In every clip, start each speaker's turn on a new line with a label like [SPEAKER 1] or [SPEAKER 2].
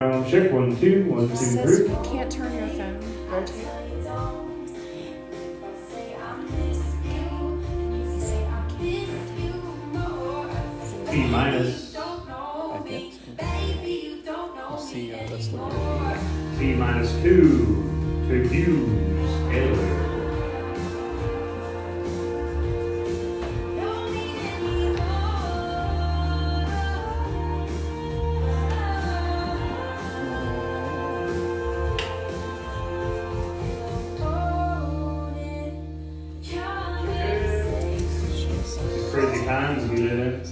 [SPEAKER 1] Check 1 2 1 2
[SPEAKER 2] Says
[SPEAKER 1] 3.
[SPEAKER 2] you can't turn your phone. Rotate.
[SPEAKER 1] C minus.
[SPEAKER 3] I can't see. I'll see. Let's look at
[SPEAKER 1] C minus 2 to Hughes Taylor. Crazy times we live in.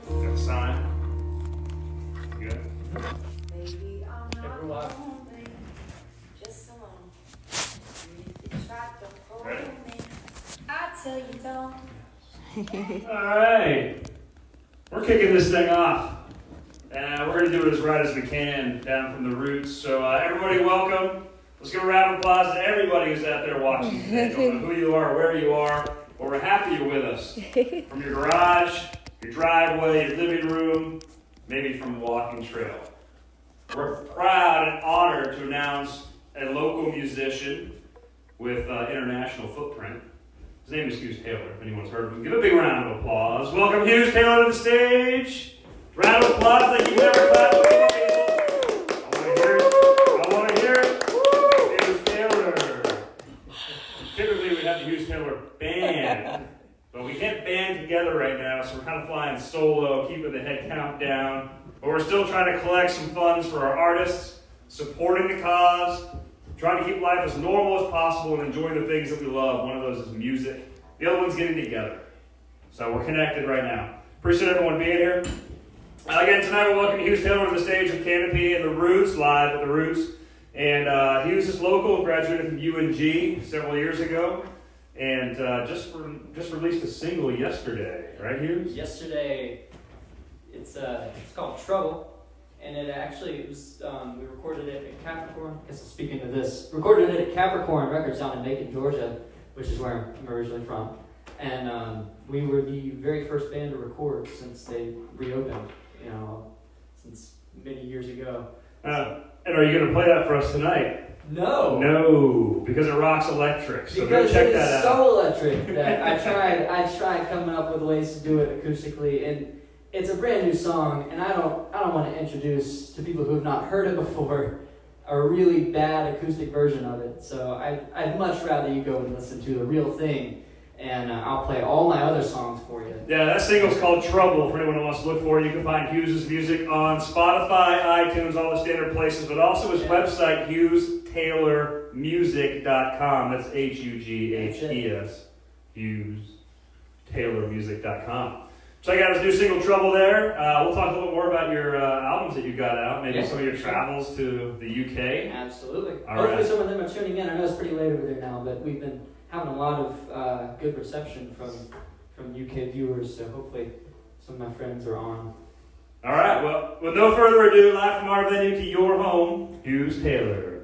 [SPEAKER 1] Got a sign. Good. All right. We're kicking this thing off. And we're going to do it as right as we can down from the roots. So everybody welcome. Let's give a round of applause to everybody who's out there watching today. Don't know who you are, where you are, but we're happy you're with us. From your garage, your driveway, your living room, maybe from a walking trail. We're proud and honored to announce a local musician with international footprint. His name is Hughes Taylor, if anyone's heard of him. Give a big round of applause. Welcome Hughes Taylor to the stage. Round of applause like you've never clapped for people. I want to hear it. I want to hear it. Hughes Taylor. Typically we'd have the Hughes Taylor band, but we can't band together right now, so we're kind of flying solo, keeping the head count down. But we're still trying to collect some funds for our artists, supporting the cause, trying to keep life as normal as possible and enjoying the things that we love. One of those is music. The other one's getting together. So we're connected right now. Appreciate everyone being here. Again, tonight we're welcoming Hughes Taylor to the stage with Canopy and the Roots, live at the Roots. And Hughes is local, graduated from UNG several years ago, and just released a single yesterday, right, Hughes?
[SPEAKER 4] Yesterday, it's called Trouble, and it was we recorded it at Capricorn. I guess speaking of this, recorded it at Capricorn Records down in Macon, Georgia, which is where I'm originally from. And we were the very first band to record since they reopened. Since many years ago.
[SPEAKER 1] And are you going to play that for us tonight?
[SPEAKER 4] No.
[SPEAKER 1] No, because it rocks electric. So
[SPEAKER 4] because
[SPEAKER 1] check
[SPEAKER 4] it
[SPEAKER 1] that
[SPEAKER 4] is
[SPEAKER 1] out.
[SPEAKER 4] so electric that I tried coming up with ways to do it acoustically, and it's a brand new song, and I don't want to introduce to people who have not heard it before a really bad acoustic version of it. So I'd much rather you go and listen to the real thing. And I'll play all my other songs for you.
[SPEAKER 1] Yeah, that single's called Trouble. For anyone who wants to look for it, you can find Hughes' music on Spotify, iTunes, all the standard places, but also his website, HughesTaylorMusic.com. That's HUGHES, HughesTaylorMusic.com. Check out his new single, Trouble, there. We'll talk a little bit more about your albums that you got out, maybe some of your travels to the UK.
[SPEAKER 4] Absolutely.
[SPEAKER 1] All
[SPEAKER 4] Hopefully
[SPEAKER 1] right.
[SPEAKER 4] some of them are tuning in. I know it's pretty late over there now, but we've been having a lot of good reception from UK viewers, so hopefully some of my friends are on.
[SPEAKER 1] All right, well, with no further ado, live from our venue to your home, Hughes Taylor.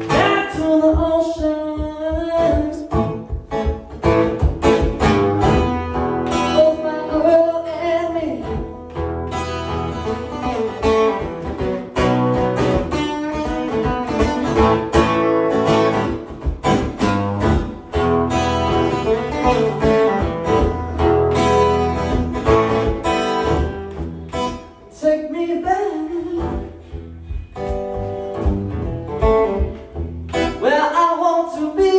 [SPEAKER 4] Back to the ocean, both my girl and me. Take me back where I want to be,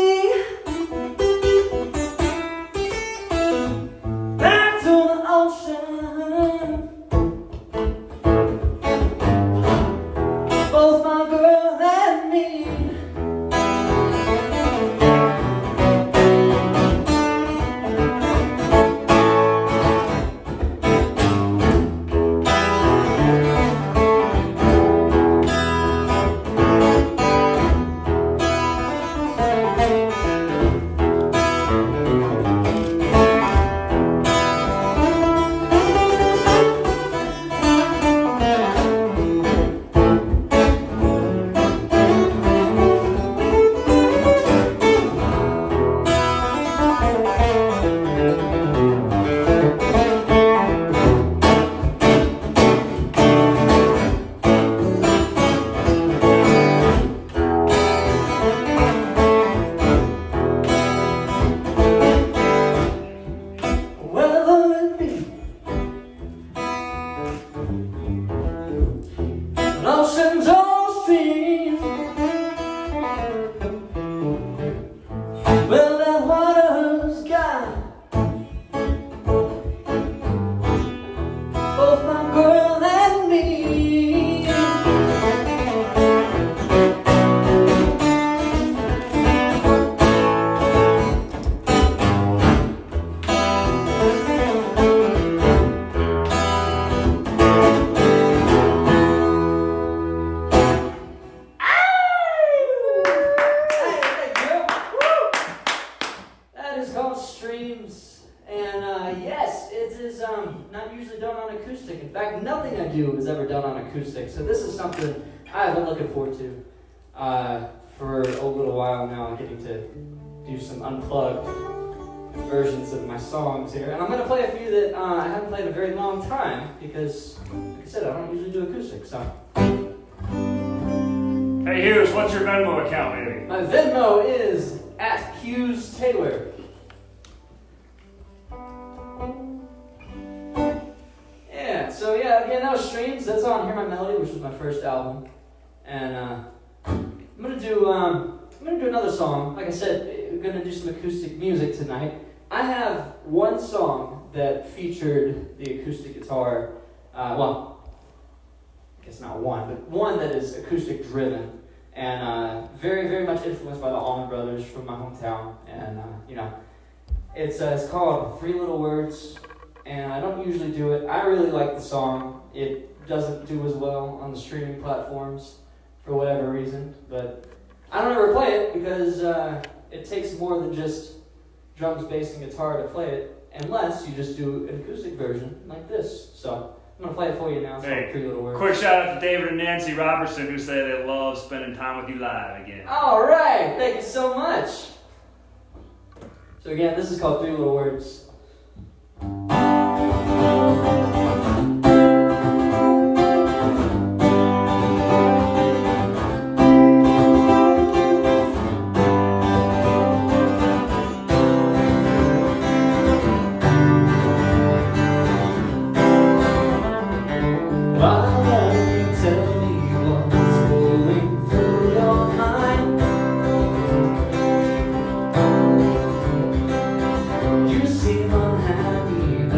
[SPEAKER 4] back to the ocean, both my girl and me. Whether it be an oceans or streams, well, that water's got both my girl and me. That is called Streams, and yes, it is not usually done on acoustic. In fact, nothing I do is ever done on acoustic, so this is something I've been looking forward to for a little while now, getting to do some unplugged versions of my songs here. And I'm going to play a few that I haven't played in a very long time, because, like I said, I don't usually do acoustic, so.
[SPEAKER 1] Hey Hughes, what's your Venmo account, baby?
[SPEAKER 4] My Venmo is at Hughes Taylor. Yeah, so yeah, again, that was Streams. That's on Hear My Melody, which was my first album. And I'm gonna do another song. Like I said, we're gonna do some acoustic music tonight. I have one song that featured the acoustic guitar. Well, I guess not one, but one that is acoustic driven, and very, very much influenced by the Allman Brothers from my hometown. And you know, it's called Three Little Words, and I don't usually do it. I really like the song. It doesn't do as well on the streaming platforms for whatever reason, but I don't ever play it because it takes more than just drums, bass, and guitar to play it, unless you just do an acoustic version like this. So I'm going to play it for you now. It's called Three Little Words.
[SPEAKER 1] Quick shout out to David and Nancy Robertson, who say they love spending time with you live again.
[SPEAKER 4] All right, thank you so much. So again, this is called Three Little Words. You seem unhappy.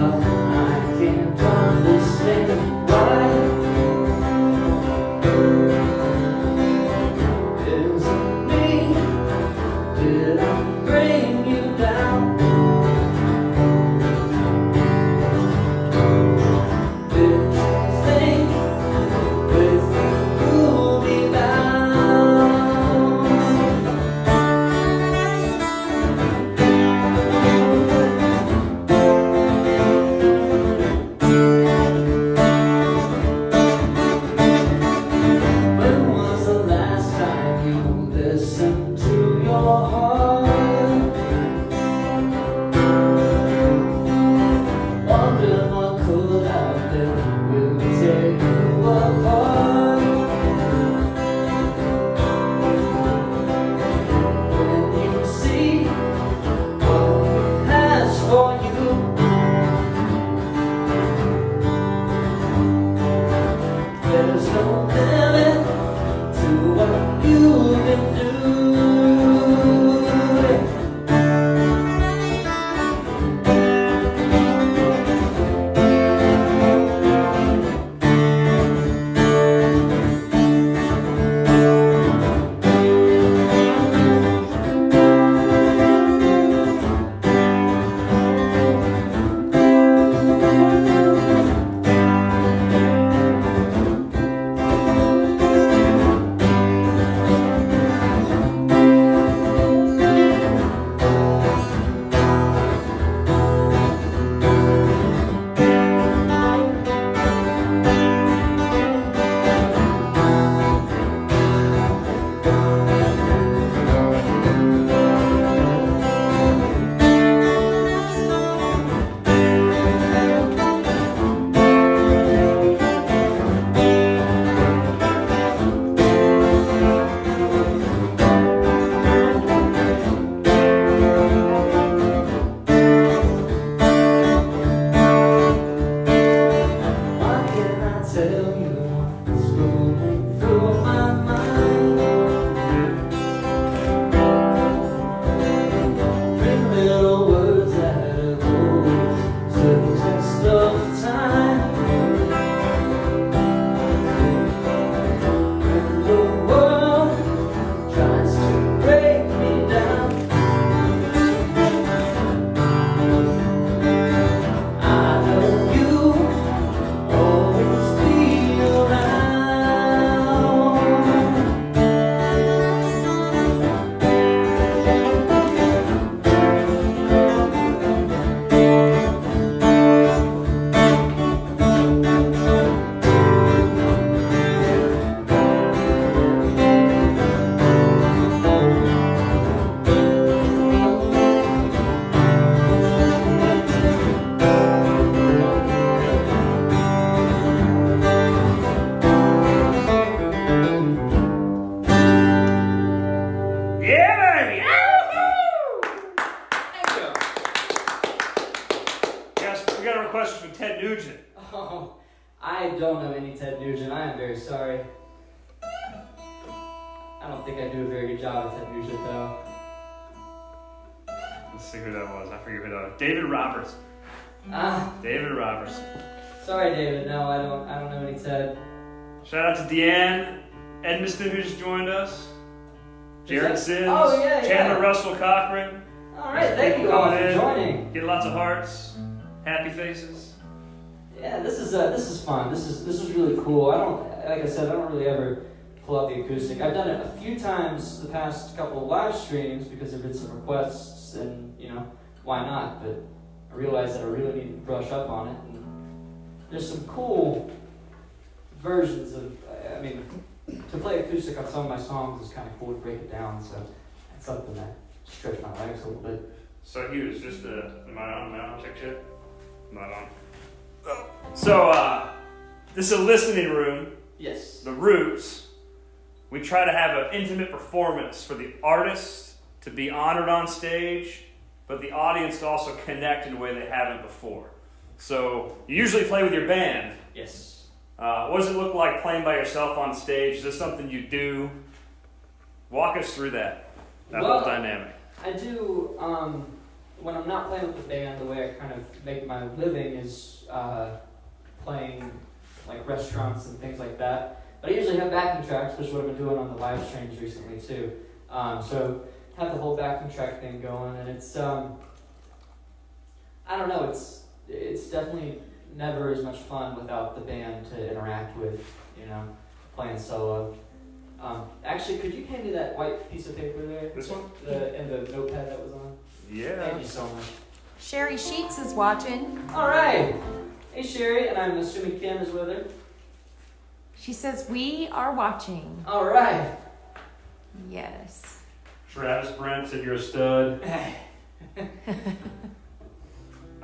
[SPEAKER 1] with Ted Nugent.
[SPEAKER 4] Oh, I don't know any Ted Nugent. I am very sorry. I don't think I do a very good job with Ted Nugent, though.
[SPEAKER 1] Let's see who that was. I forget who that was. David Roberts. David Roberts.
[SPEAKER 4] Sorry, David. No, I don't know any Ted.
[SPEAKER 1] Shout out to Deanne Edmiston, who just joined us. Jared Sims.
[SPEAKER 4] Oh, yeah,
[SPEAKER 1] Chandler
[SPEAKER 4] yeah.
[SPEAKER 1] Russell Cochran.
[SPEAKER 4] All right, thank you all for joining.
[SPEAKER 1] Get lots of hearts, happy faces.
[SPEAKER 4] Yeah, this is fun. This is really cool. Like I said, I don't really ever pull out the acoustic. I've done it a few times the past couple of live streams because there've been some requests, and why not? But I realized that I really need to brush up on it. And there's some cool versions of. I mean, to play acoustic on some of my songs is kind of cool to break it down. So that's something that stretch my legs a little bit.
[SPEAKER 1] So Hughes, just am I on? Check shit. I'm not on. Oh. So this is a listening room.
[SPEAKER 4] Yes.
[SPEAKER 1] The Roots. We try to have an intimate performance for the artist to be honored on stage, but the audience to also connect in a way they haven't before. So you usually play with your band.
[SPEAKER 4] Yes.
[SPEAKER 1] What does it look like playing by yourself on stage? Is this something you do? Walk us through that whole dynamic.
[SPEAKER 4] I do, when I'm not playing with the band, the way I kind of make my living is playing like restaurants and things like that. But I usually have backing tracks, which is what I've been doing on the live streams recently too. So have the whole backing track thing going, and it's, I don't know, it's definitely never as much fun without the band to interact with, playing solo. Actually, could you hand me that white piece of paper there?
[SPEAKER 1] This one?
[SPEAKER 4] And the notepad that was on?
[SPEAKER 1] Yeah.
[SPEAKER 4] Thank you so much.
[SPEAKER 2] Sherry Sheets is watching.
[SPEAKER 4] All right. Hey, Sherry, and I'm assuming Kim is with her.
[SPEAKER 2] She says, we are watching.
[SPEAKER 4] All right.
[SPEAKER 2] Yes.
[SPEAKER 1] Travis Brent said you're a stud.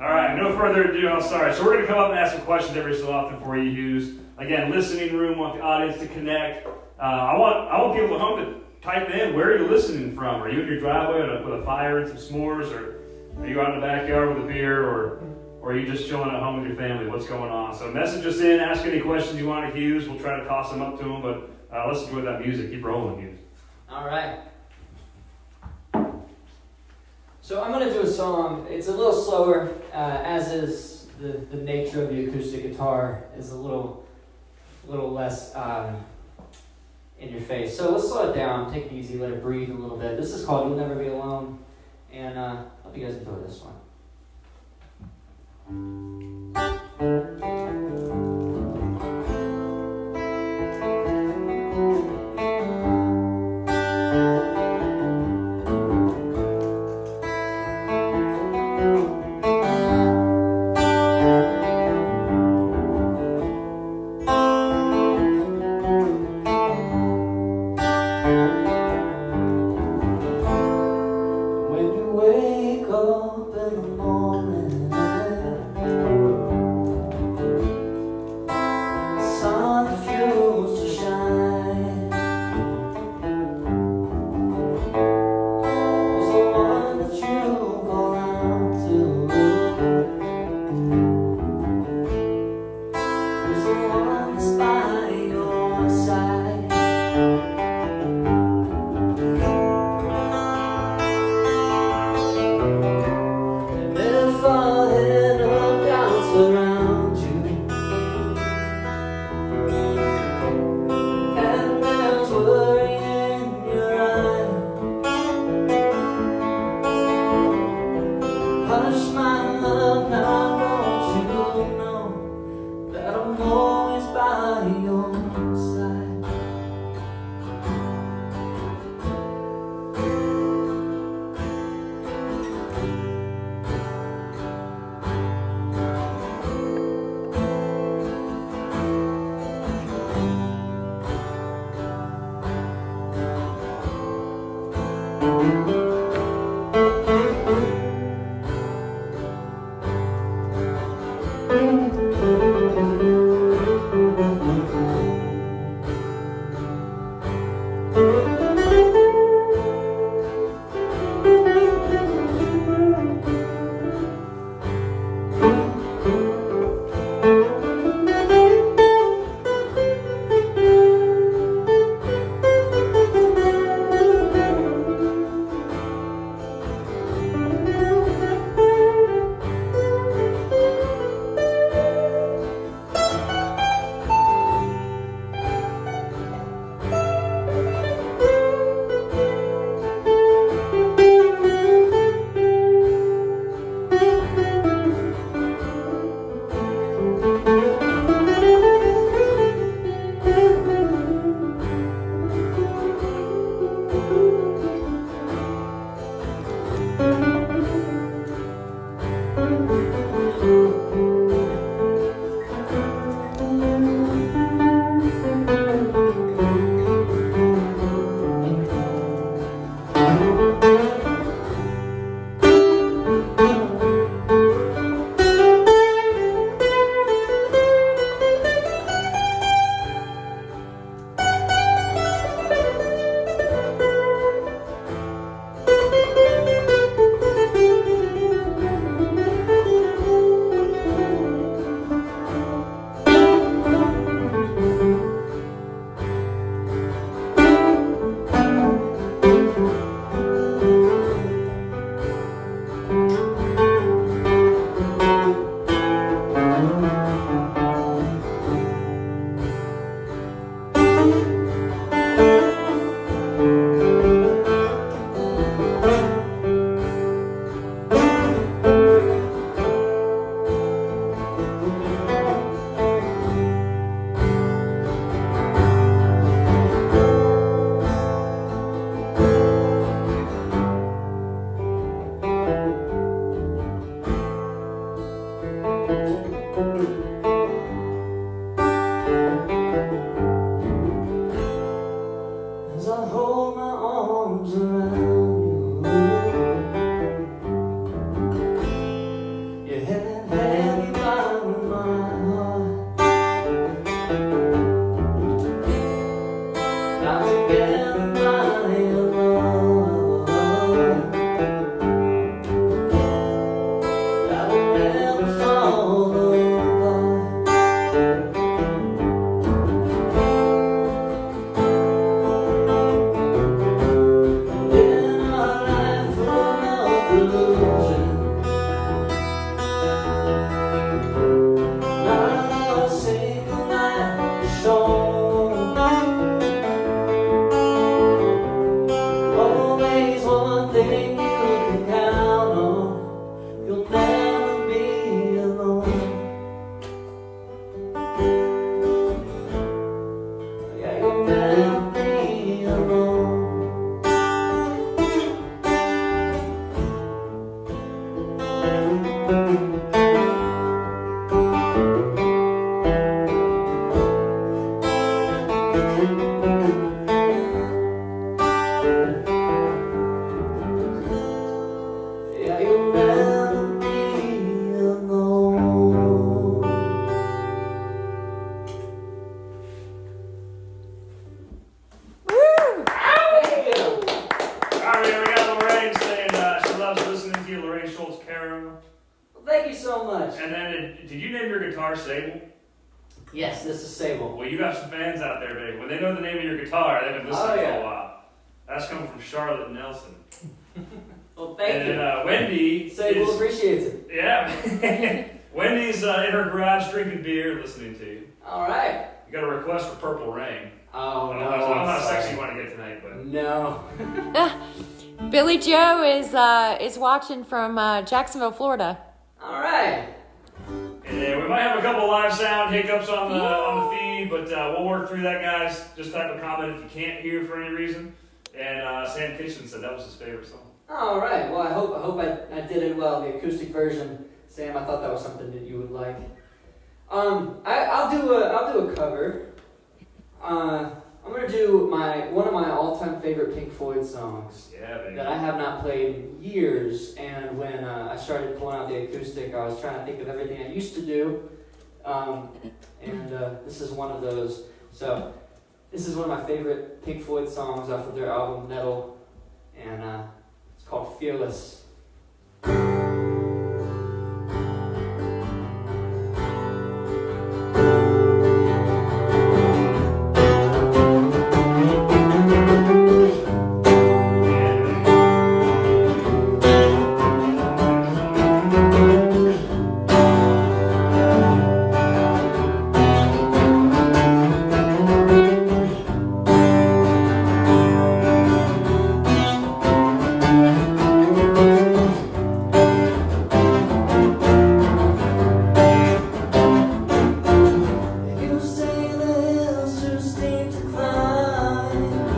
[SPEAKER 1] All right, no further ado. I'm sorry. So we're going to come up and ask some questions every so often for you, Hughes. Again, listening room, want the audience to connect. I want people at home to type in, where are you listening from? Are you in your driveway with a fire and some s'mores, or are you out in the backyard with a beer, or are you just chilling at home with your family? What's going on? So message us in, ask any questions you want to Hughes. We'll try to toss them up to him, but let's enjoy that music. Keep rolling, Hughes.
[SPEAKER 4] All right. So I'm going to do a song. It's a little slower, as is the nature of the acoustic guitar is a little less in your face. So let's slow it down, take it easy, let it breathe a little bit. This is called You'll Never Be Alone, and hope you guys enjoy this one. When you wake up in the morning, the sun refused to shine. Was the one that you go out to? Was the one that's by your side? If I had no doubts around you, and there's worry in your eye, hush my love, now won't you know that I'm always by your side. as I hold my arms around you. Your head heavy by my heart. Now together by your love, that'll never fall apart. In our life full of illusion, not a single night is shown. Always one thing you can count on, you'll never be alone. Yeah, you'll never be alone. Yeah, you'll never be alone.
[SPEAKER 2] Woo!
[SPEAKER 4] Thank you.
[SPEAKER 1] All right, we got Lorraine saying she loves listening to you, Lorraine Schultz-Caron.
[SPEAKER 4] Well, thank you so much.
[SPEAKER 1] And then, did you name your guitar Sable?
[SPEAKER 4] Yes, this is Sable.
[SPEAKER 1] Well, you got some fans out there, baby. When they know the name of your guitar, they've been listening
[SPEAKER 4] Oh,
[SPEAKER 1] for
[SPEAKER 4] yeah.
[SPEAKER 1] a while. That's coming from Charlotte Nelson.
[SPEAKER 4] Well, thank
[SPEAKER 1] And
[SPEAKER 4] you.
[SPEAKER 1] then Wendy
[SPEAKER 4] Sable
[SPEAKER 1] is,
[SPEAKER 4] appreciates it.
[SPEAKER 1] yeah. Wendy's in her garage drinking beer, listening to you.
[SPEAKER 4] All right.
[SPEAKER 1] You got a request for Purple Rain.
[SPEAKER 4] Oh,
[SPEAKER 1] I
[SPEAKER 4] no.
[SPEAKER 1] don't know how
[SPEAKER 4] I'm
[SPEAKER 1] sexy
[SPEAKER 4] sorry.
[SPEAKER 1] you want to get tonight, but
[SPEAKER 4] No.
[SPEAKER 2] Billy Joe is watching from Jacksonville, Florida.
[SPEAKER 4] All right.
[SPEAKER 1] and we might have a couple live sound hiccups on the feed, but we'll work through that, guys. Just type a comment if you can't hear for any reason. And Sam Kitchen said that was his favorite song.
[SPEAKER 4] All right. Well, I hope I did it well. The acoustic version, Sam. I thought that was something that you would like. I'll do a cover. I'm gonna do one of my all-time favorite Pink Floyd songs
[SPEAKER 1] Yeah, baby.
[SPEAKER 4] that I have not played in years. And when I started pulling out the acoustic, I was trying to think of everything I used to do, and this is one of those. So this is one of my favorite Pink Floyd songs off of their album Metal, and it's called Fearless. You say the hills too steep to climb.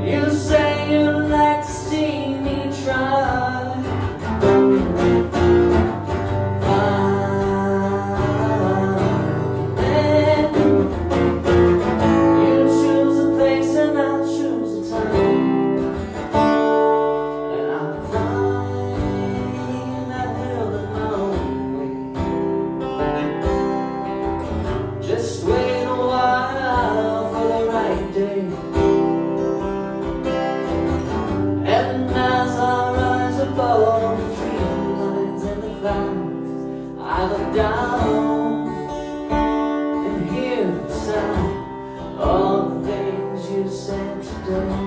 [SPEAKER 4] You say you'd like to see me try. You choose a place and I'll choose a time. And I'm climbing that hill alone. Just wait a while for the right day. And as I rise above the tree lines and the clouds, I look down and hear the sound of the things you said today.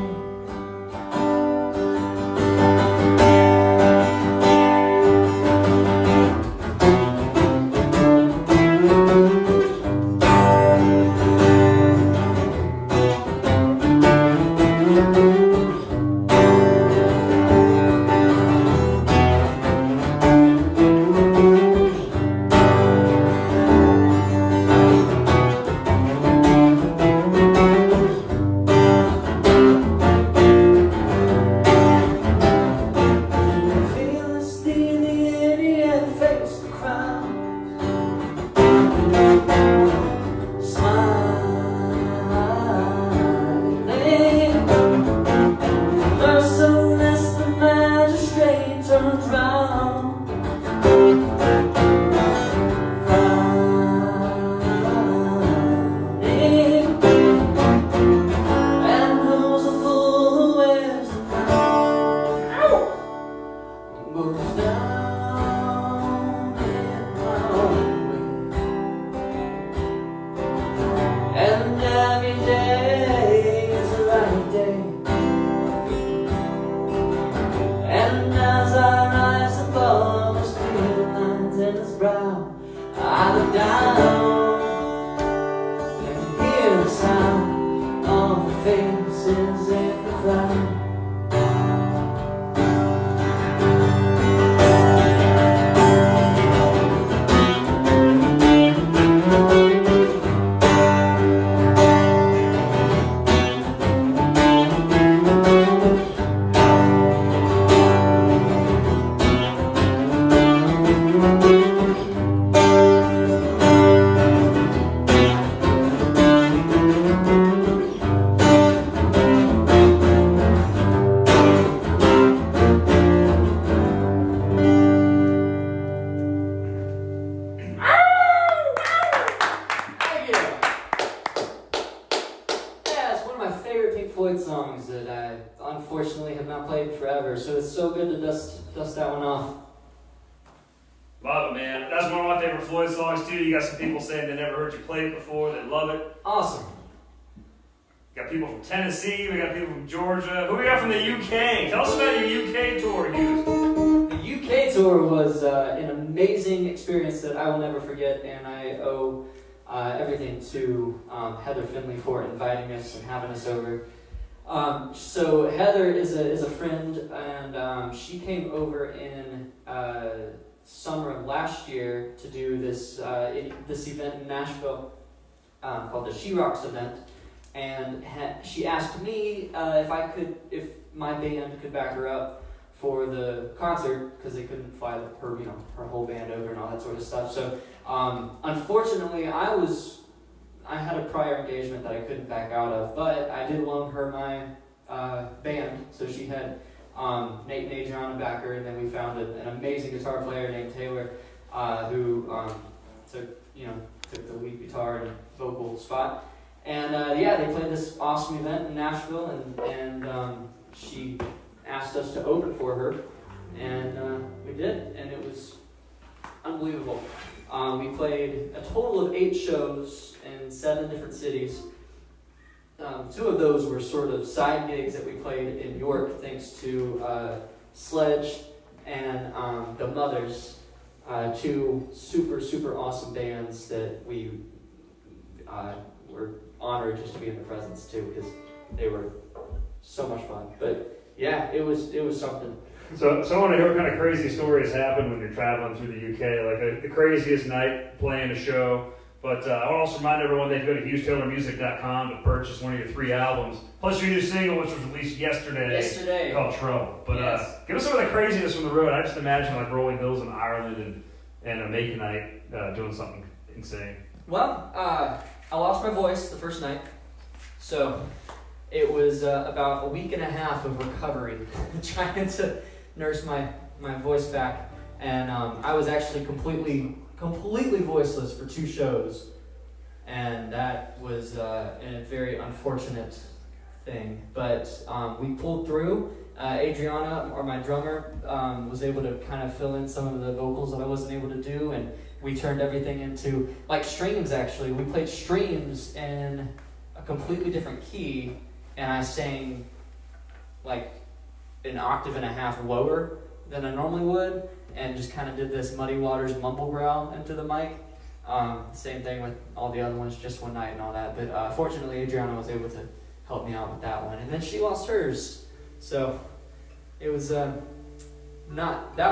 [SPEAKER 4] now. I look down and hear the sound of the faces in the crowd. Songs that I unfortunately have not played forever, so it's so good to dust that one off.
[SPEAKER 1] Love it, man. That's one of my favorite Floyd songs too. You got some people saying they never heard you play it before, they love it.
[SPEAKER 4] Awesome.
[SPEAKER 1] Got people from Tennessee, we got people from Georgia. Who we got from the UK? Tell us about your UK tour, Hughes.
[SPEAKER 4] The UK tour was an amazing experience that I will never forget, and I owe everything to Heather Finley for inviting us and having us over. So Heather is a friend, and she came over in summer of last year to do this event in Nashville called the She Rocks event, and she asked me if my band could back her up for the concert because they couldn't fly her whole band over and all that sort of stuff. So unfortunately, I had a prior engagement that I couldn't back out of, but I did loan her my band, so she had Nate and Adriana back her, and then we found an amazing guitar player named Taylor who took the lead guitar and vocal spot. And they played this awesome event in Nashville, and she asked us to open for her, and we did, and it was unbelievable. We played a total of 8 shows in 7 different cities. 2 of those were sort of side gigs that we played in York, thanks to Sledge and the Mothers, 2 super, super awesome bands that we were honored just to be in the presence too, because they were so much fun. But yeah, it was something.
[SPEAKER 1] So I want to hear what kind of crazy stories happen when you're traveling through the UK, like the craziest night playing a show. But I want to also remind everyone they can go to HughesTaylorMusic.com to purchase one of your 3 albums, plus your new single, which was released yesterday. Called Trouble. But
[SPEAKER 4] yes.
[SPEAKER 1] Give us some of the craziness from the road. I just imagine like rolling hills in Ireland and a Macon night doing something insane.
[SPEAKER 4] Well, I lost my voice the first night, so it was about a week and a half of recovery, trying to nurse my voice back, and I was actually completely voiceless for 2 shows, and that was a very unfortunate thing, but we pulled through. Adriana, or my drummer, was able to kind of fill in some of the vocals that I wasn't able to do, and we turned everything into, like streams actually, we played streams in a completely different key, and I sang like an octave and a half lower than I normally would, and just kind of did this Muddy Waters mumble growl into the mic. Same thing with all the other ones, just one night and all that. But fortunately, Adriana was able to help me out with that one. And then she lost hers. So it was that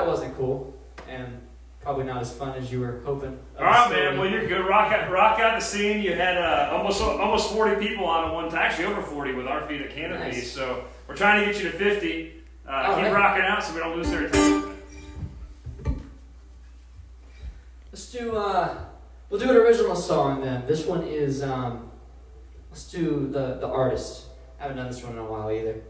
[SPEAKER 4] wasn't cool, and probably not as fun as you were hoping.
[SPEAKER 1] All right, man. Well, you're good. Rock out the scene. You had almost 40 people on at one time. Actually, over 40 with our feet at Canopy. Nice. So we're trying to get you to 50. Keep rocking out so we don't lose their attention.
[SPEAKER 4] We'll do an original song then. This one is, let's do the Artist. I haven't done this one in a while either.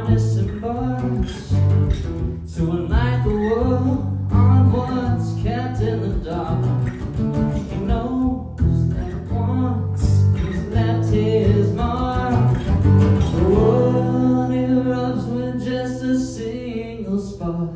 [SPEAKER 4] harness embarks to unite the world on what's kept in the dark. He knows that once he's left his mark, the world erupts with just a single spark.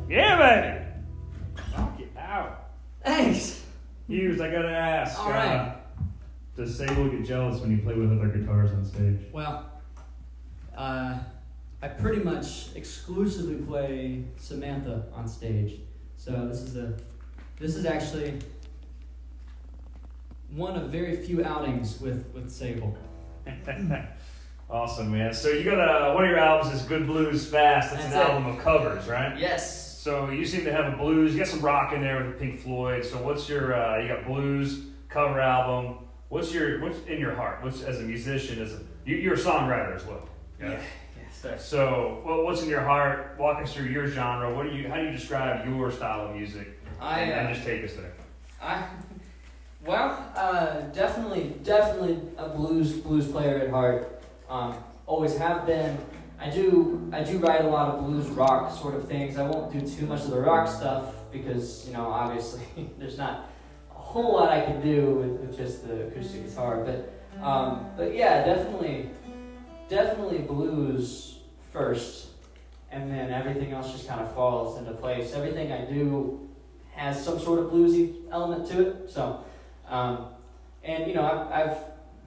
[SPEAKER 1] Yeah, baby. Knock it out.
[SPEAKER 4] Thanks.
[SPEAKER 1] Hughes, I gotta ask.
[SPEAKER 4] All right.
[SPEAKER 1] Does Sable get jealous when you play with other guitars on stage?
[SPEAKER 4] Well, I pretty much exclusively play Samantha on stage. So this is actually one of very few outings with Sable.
[SPEAKER 1] Awesome, man. So you got one of your albums is Good Blues Fast. That's an
[SPEAKER 4] That's it.
[SPEAKER 1] album of covers, right?
[SPEAKER 4] Yes.
[SPEAKER 1] So you seem to have a blues. You got some rock in there with Pink Floyd. So what's your? You got blues cover album. What's in your heart? What's as a musician? You're a songwriter as well.
[SPEAKER 4] Yeah. Yes, sir.
[SPEAKER 1] So what's in your heart? Walk us through your genre. How do you describe your style of music? And just take us there.
[SPEAKER 4] Definitely a blues player at heart. Always have been. I do write a lot of blues rock sort of things. I won't do too much of the rock stuff because, obviously there's not a whole lot I can do with just the acoustic guitar. But yeah, definitely blues first, and then everything else just kind of falls into place. Everything I do has some sort of bluesy element to it. So, I've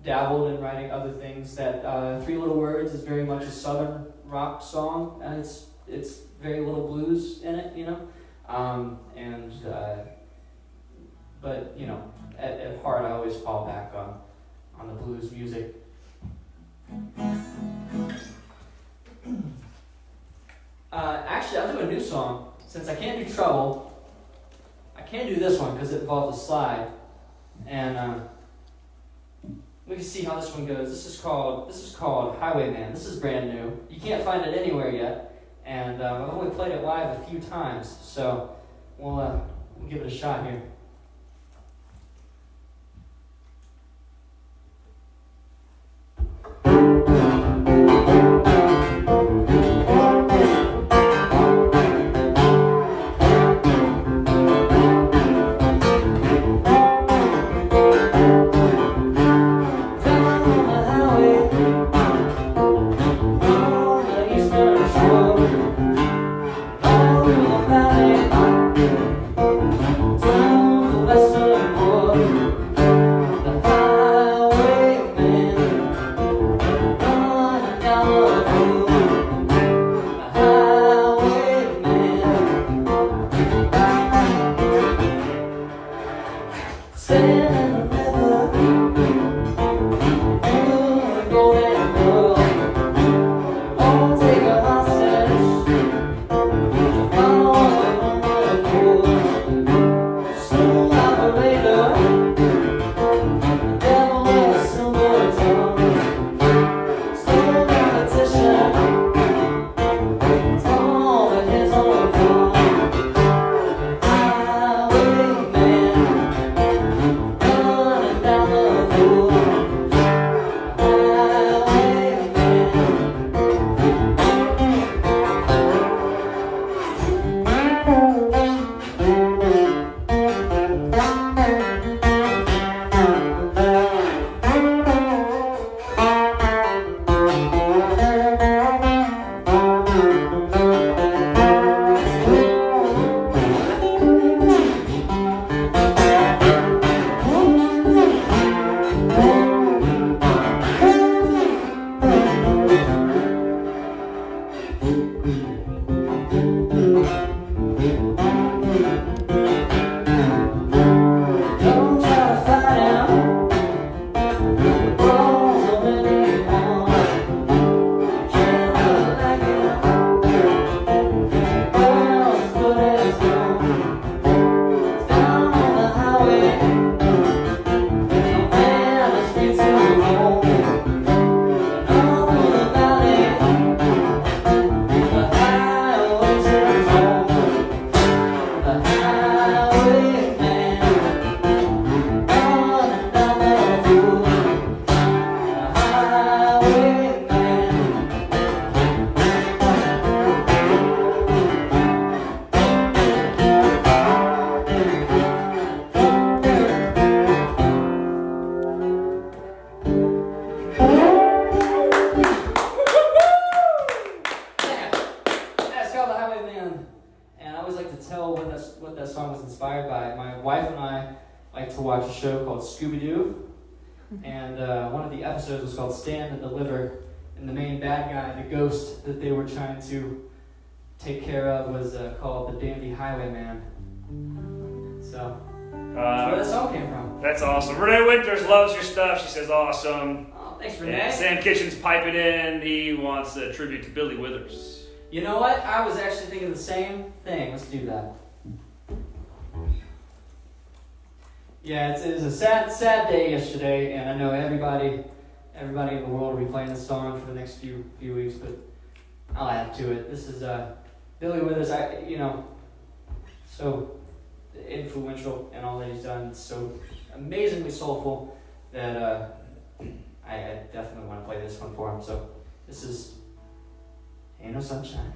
[SPEAKER 4] dabbled in writing other things. That Three Little Words is very much a southern rock song, and it's very little blues in it, but at heart I always fall back on the blues music. Actually, I'll do a new song. Since I can't do Trouble, I can do this one because it involves a slide, and we can see how this one goes. This is called Highwayman. This is brand new. You can't find it anywhere yet, and I've only played it live a few times, so we'll give it a shot here. Down a show called Scooby-Doo, and one of the episodes was called Stand and Deliver, and the main bad guy, the ghost that they were trying to take care of, was called the Dandy Highwayman. So, that's where that song came from.
[SPEAKER 1] That's awesome. Renee Winters loves your stuff. She says awesome.
[SPEAKER 4] Oh, thanks, Renee.
[SPEAKER 1] And Sam Kitchen's piping in. He wants a tribute to Billy Withers.
[SPEAKER 4] You know what? I was actually thinking the same thing. Let's do that. Yeah, it was a sad day yesterday, and I know everybody in the world will be playing this song for the next few weeks, but I'll add to it. This is Billy Withers. So influential in all that he's done, so amazingly soulful that I definitely want to play this one for him. So this is Ain't No Sunshine.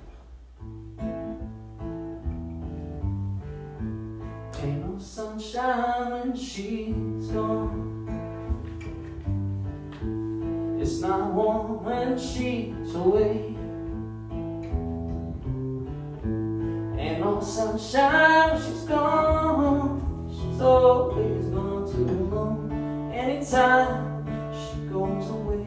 [SPEAKER 4] Ain't no sunshine when she's gone. It's not warm when she's away. Ain't no sunshine when she's gone. She's always gone too long. Anytime she goes away,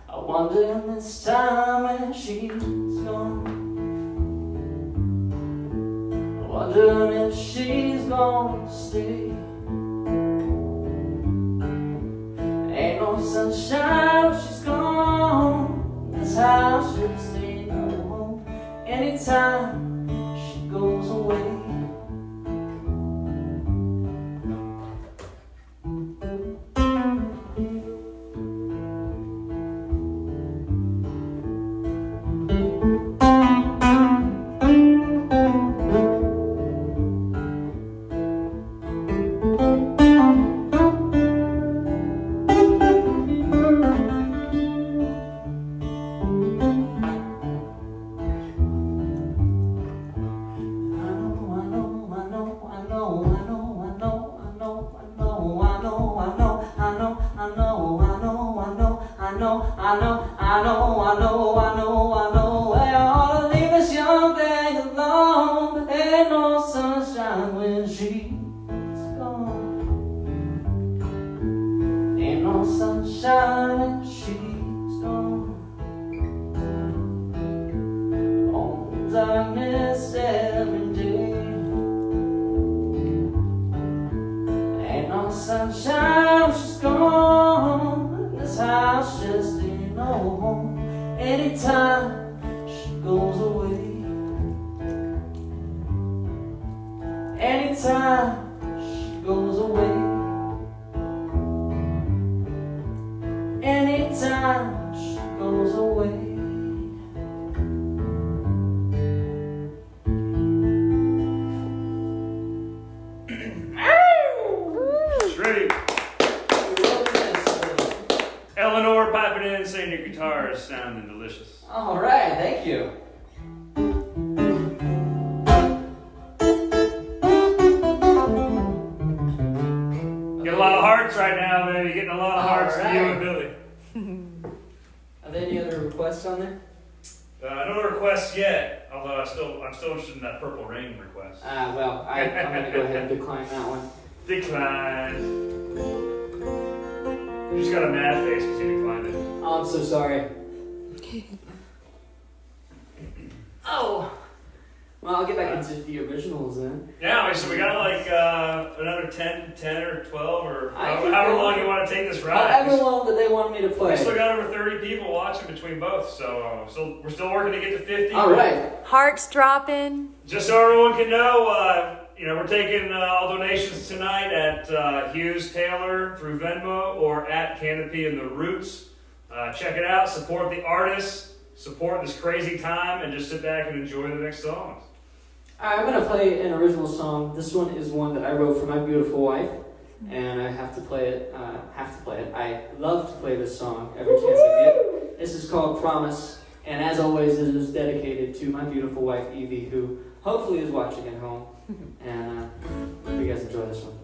[SPEAKER 4] I wonder this time when she's gone. Wondering if she's gonna stay. Ain't no sunshine when she's gone. This house just ain't no home. Anytime she goes away.
[SPEAKER 1] I'm still interested in that Purple Rain request.
[SPEAKER 4] Well, I'm going to go ahead and decline that one.
[SPEAKER 1] Decline. You just got a mad face because you declined it.
[SPEAKER 4] Oh, I'm so sorry. Oh! Well, I'll get back into the originals then.
[SPEAKER 1] Yeah, so we got like another 10 or 12 or however long you want to take this ride.
[SPEAKER 4] However long that they want me to play.
[SPEAKER 1] We still got over 30 people watching between both, so we're still working to get to 50.
[SPEAKER 4] All right.
[SPEAKER 2] Hearts dropping.
[SPEAKER 1] Just so everyone can know, we're taking all donations tonight at Hughes Taylor through Venmo or at Canopy the Roots. Check it out, support the artists, support this crazy time, and just sit back and enjoy the next songs.
[SPEAKER 4] I'm going to play an original song. This one is one that I wrote for my beautiful wife, and I have to play it. I love to play this song every chance I get. This is called Promise, and as always, it is dedicated to my beautiful wife, Evie, who hopefully is watching at home, and hope you guys enjoy this one.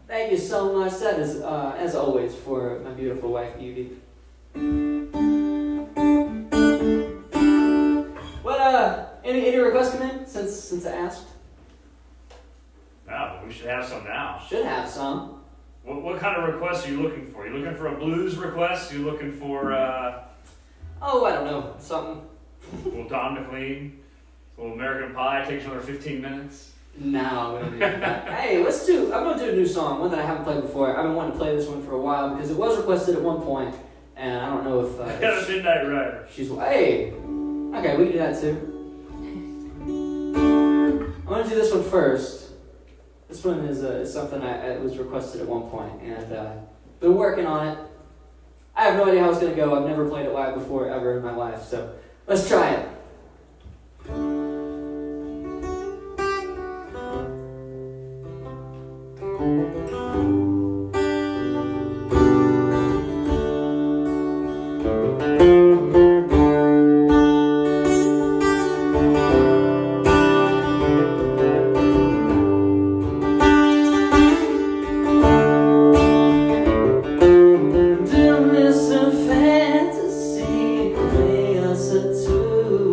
[SPEAKER 4] Thank you so much. That is, as always, for my beautiful wife, Evie. What, any requests come in since I asked?
[SPEAKER 1] No, we should have some now.
[SPEAKER 4] Should have some.
[SPEAKER 1] What kind of requests are you looking for? You looking for a blues request? You looking for,
[SPEAKER 4] Oh, I don't know. Something.
[SPEAKER 1] a little Don McLean? A little American Pie? Takes another 15 minutes?
[SPEAKER 4] No, we don't need that. Hey, I'm going to do a new song, one that I haven't played before. I've been wanting to play this one for a while because it was requested at one point, and I don't know if...
[SPEAKER 1] Got a Midnight Rider.
[SPEAKER 4] Hey! Okay, we can do that too. I'm going to do this one first. This one is something it was requested at one point, and been working on it. I have no idea how it's going to go. I've never played it live before, ever in my life, so let's try it. To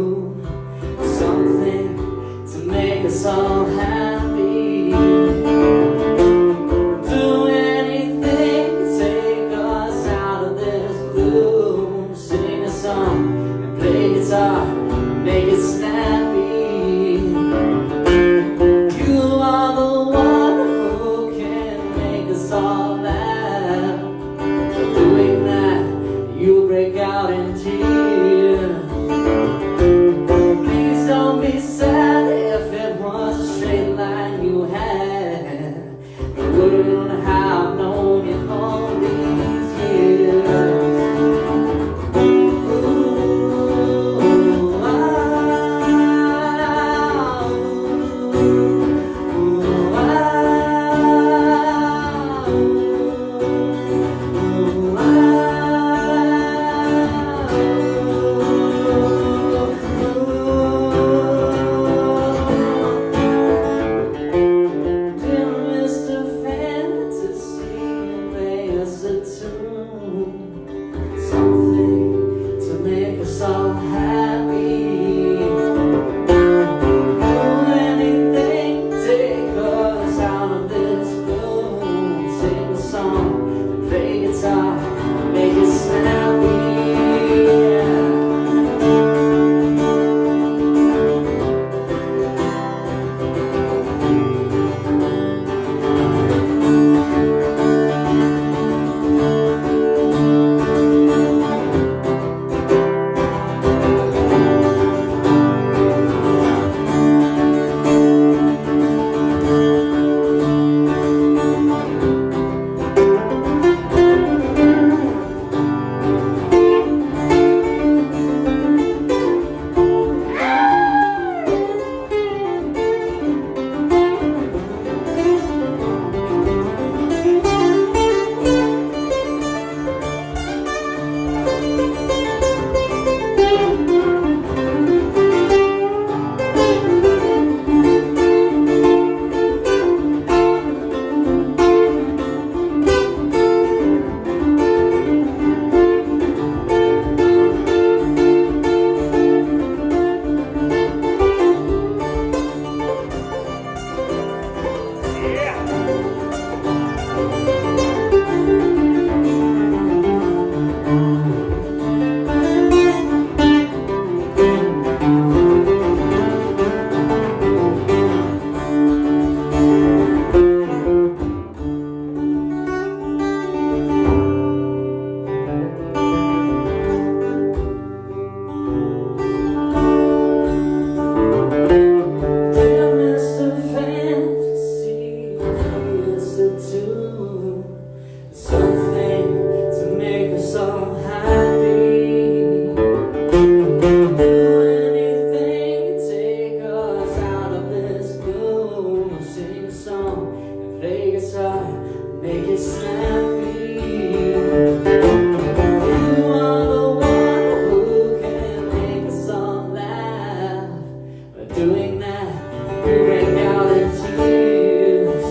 [SPEAKER 4] doing that, we break out in tears.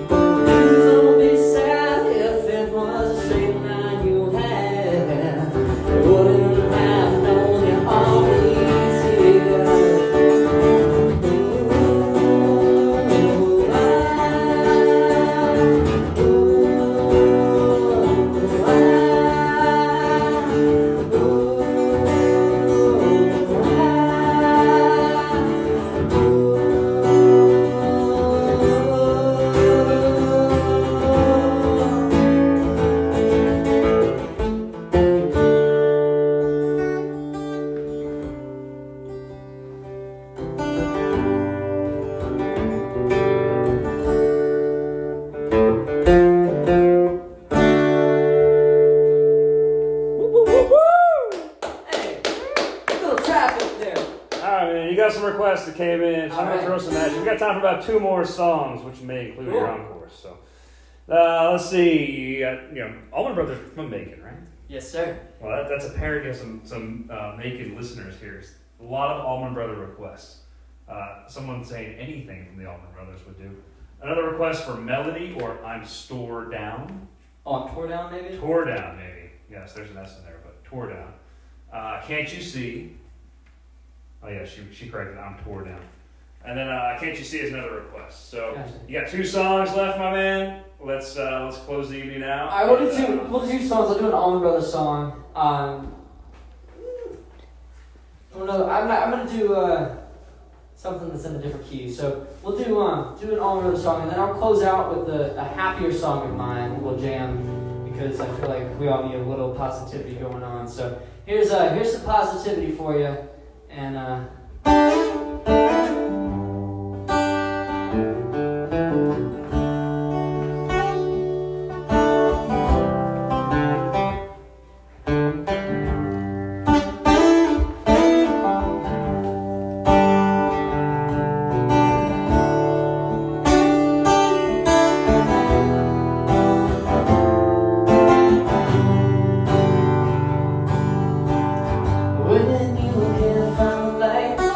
[SPEAKER 4] Please don't be sad if it was a straight line you had. I wouldn't have known you always here.
[SPEAKER 1] Some requests that came in, so I'm going to throw some at you. We've got time for about 2 more songs, which may include your encore. So, let's see. You got, Allman Brothers from Macon, right?
[SPEAKER 4] Yes, sir.
[SPEAKER 1] Well, that's a parody of some Macon listeners here. A lot of Allman Brother requests. Someone saying anything from the Allman Brothers would do. Another request for Melody or I'm Store Down.
[SPEAKER 4] Oh, I'm Tore Down, maybe?
[SPEAKER 1] Tore Down, maybe. Yes, there's an S in there, but Tore Down. Can't You See? Oh yeah, she corrected it. I'm Tore Down. And then Can't You See is another request. So
[SPEAKER 4] Gotcha.
[SPEAKER 1] You got 2 songs left, my man. Let's close the evening out.
[SPEAKER 4] All right, we'll do 2 songs. I'll do an Allman Brothers song. I'm gonna do something that's in a different key. So we'll do an Allman Brothers song, and then I'll close out with a happier song of mine. We'll jam because I feel like we all need a little positivity going on. So here's some positivity for you. And when you can't find the light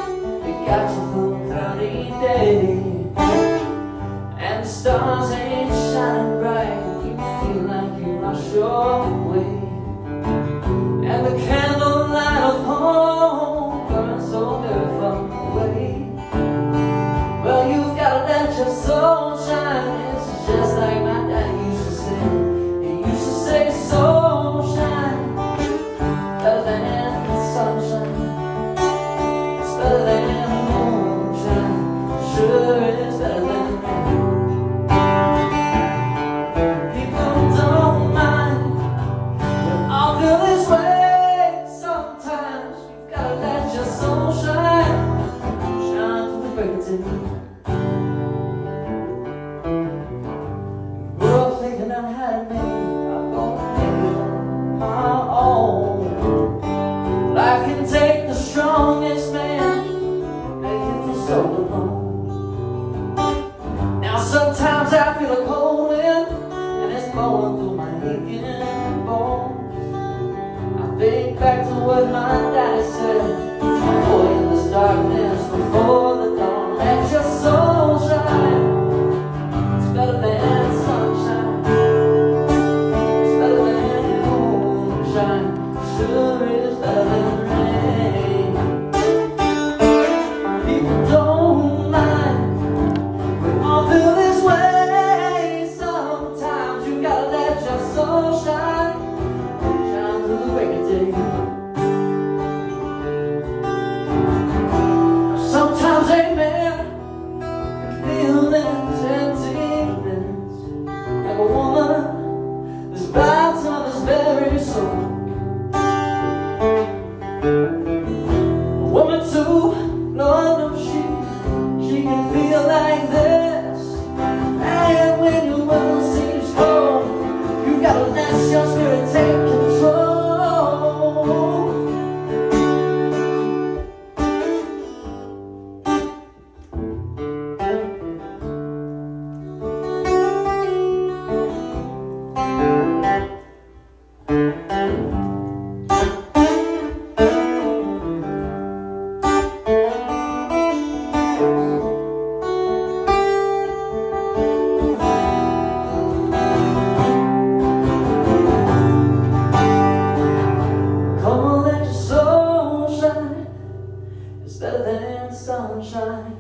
[SPEAKER 4] sunshine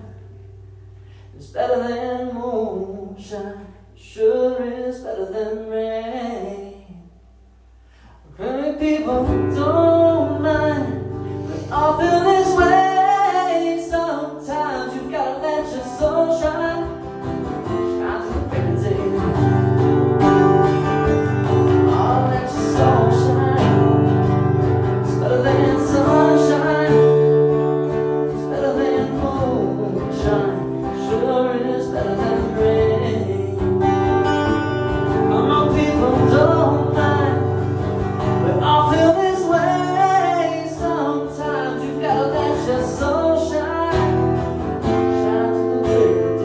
[SPEAKER 4] is better than moonshine. Sure is better than rain. Many people don't mind, but I feel this way. Sometimes you've gotta let your soul shine. Shine to the better day. Oh, let your soul shine. It's better than sunshine. It's better than moonshine. Sure is better than rain. Come on, people don't mind, but I feel this way. Sometimes you've gotta let your soul shine. Shine to the break of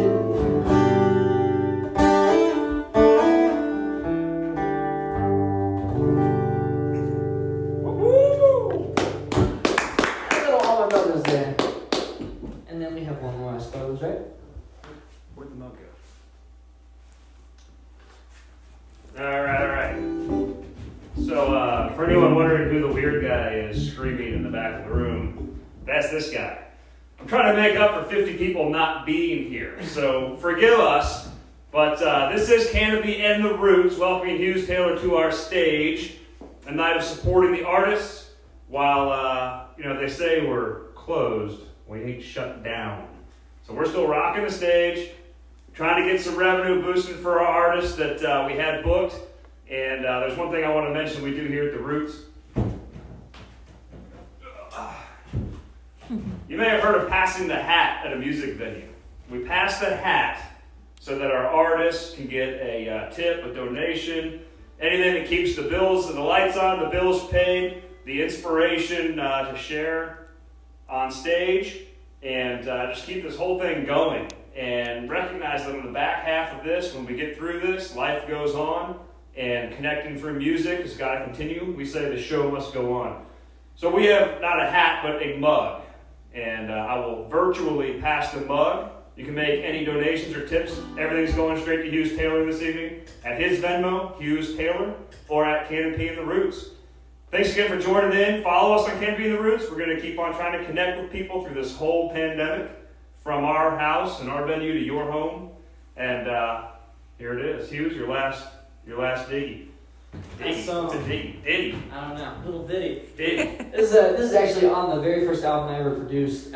[SPEAKER 1] Woo!
[SPEAKER 4] I got all my brothers there. And then we have one more, I suppose, right?
[SPEAKER 1] Where'd the mug go? All right. So, for anyone wondering who the weird guy is screaming in the back of the room, that's this guy. I'm trying to make up for 50 people not being here, so forgive us. But this is Canopy and the Roots, welcoming Hughes Taylor to our stage, a night of supporting the artists, while they say we're closed, we ain't shut down. So we're still rocking the stage, trying to get some revenue boosted for our artists that we had booked. And there's one thing I want to mention we do here at the Roots. You may have heard of passing the hat at a music venue. We pass the hat so that our artists can get a tip, a donation, anything that keeps the bills and the lights on, the bills paid, the inspiration to share on stage, and just keep this whole thing going. And recognize that on the back half of this, when we get through this, life goes on, and connecting through music has got to continue. We say the show must go on. So we have not a hat, but a mug. And I will virtually pass the mug. You can make any donations or tips. Everything's going straight to Hughes Taylor this evening at his Venmo, Hughes Taylor, or at Canopy and the Roots. Thanks again for joining in. Follow us on Canopy and the Roots. We're going to keep on trying to connect with people through this whole pandemic, from our house and our venue to your home. And here it is. Hughes, your last diggy.
[SPEAKER 4] That song.
[SPEAKER 1] It's a ditty.
[SPEAKER 4] I don't know. Little ditty.
[SPEAKER 1] Ditty.
[SPEAKER 4] This is actually on the very first album I ever produced.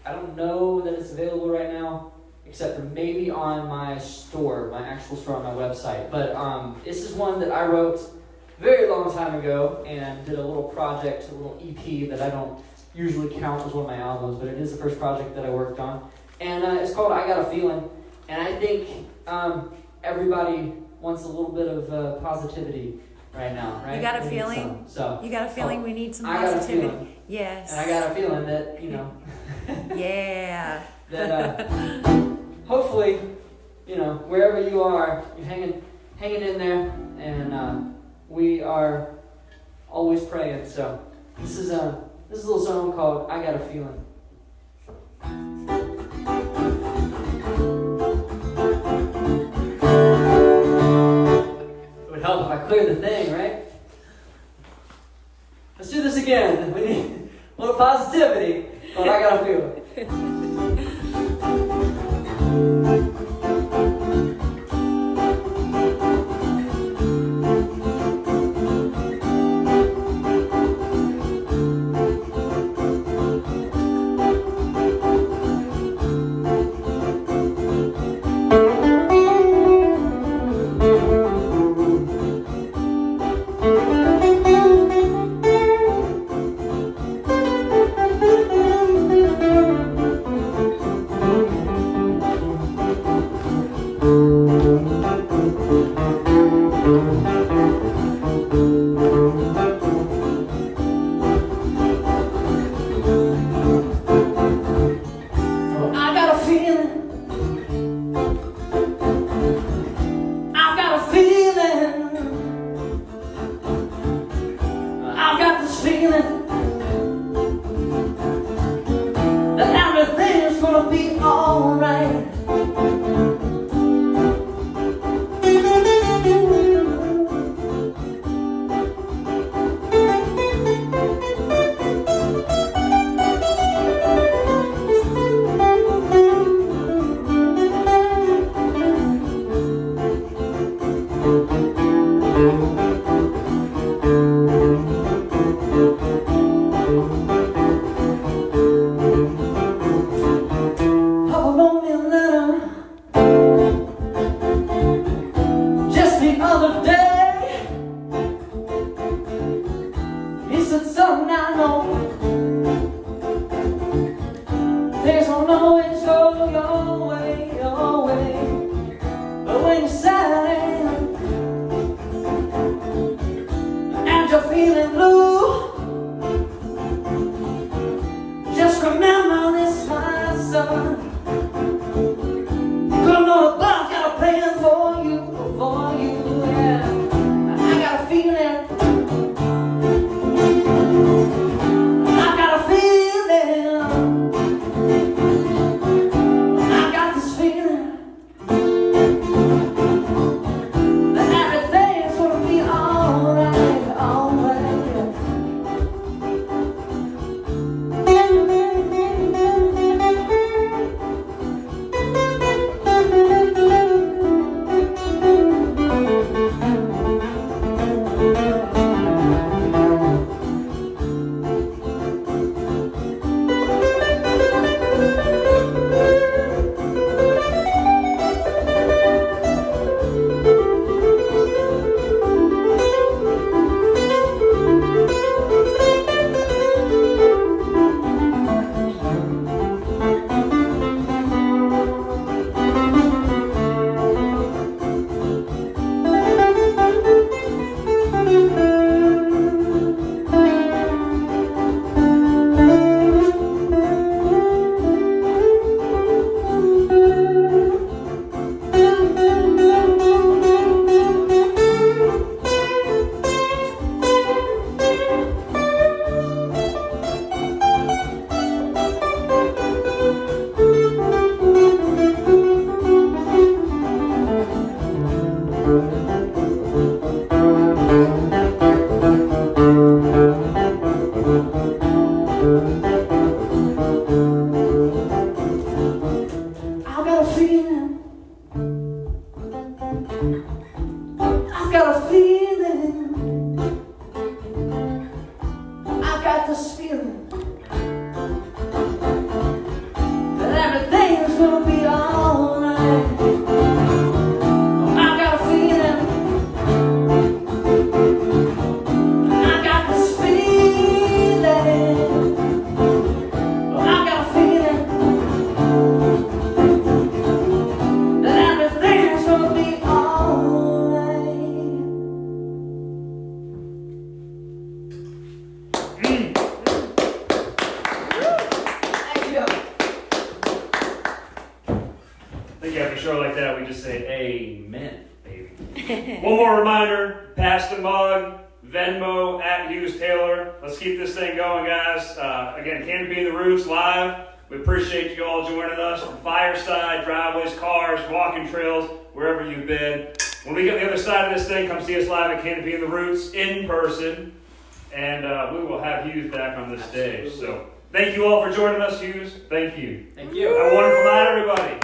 [SPEAKER 4] I don't know that it's available right now, except for maybe on my store, my actual store on my website. But this is one that I wrote a very long time ago and did a little project, a little EP that I don't usually count as one of my albums, but it is the first project that I worked on. And it's called I Got a Feeling. And I think everybody wants a little bit of positivity right now, right?
[SPEAKER 2] You got a feeling?
[SPEAKER 4] So
[SPEAKER 2] You got a feeling we need some
[SPEAKER 4] I got a
[SPEAKER 2] positivity?
[SPEAKER 4] feeling.
[SPEAKER 2] Yes.
[SPEAKER 4] And I got a feeling that,
[SPEAKER 2] Yeah.
[SPEAKER 4] that hopefully, wherever you are, you're hanging in there, and we are always praying. So this is a little song called I Got a Feeling. It would help if I cleared the thing, right? Let's do this again. We need a little positivity, but I got a feeling. Papa wrote me a letter just the other day. He said, son, I know things don't always go your way, but when you're sad and you're feeling blue, just remember this, my son. Gonna know the God's got a plan for you, yeah. I got a feeling. I got a feeling. I got this feeling that everything's gonna be alright, alright. I've got a feeling. I've got a feeling. I've got this feeling that everything's gonna be alright. I've got a feeling. I've got this feeling. I've got a feeling that everything's gonna be alright. Thank you.
[SPEAKER 1] I think after a show like that, we just say amen, baby. One more reminder, pass the mug, Venmo at Hughes Taylor. Let's keep this thing going, guys. Again, Canopy the Roots live. We appreciate you all joining us from fireside, driveways, cars, walking trails, wherever you've been. When we get on the other side of this thing, come see us live at Canopy the Roots in person. And we will have Hughes back on this stage. So thank you all for joining us, Hughes. Thank you.
[SPEAKER 4] Thank you.
[SPEAKER 1] Have a wonderful night, everybody.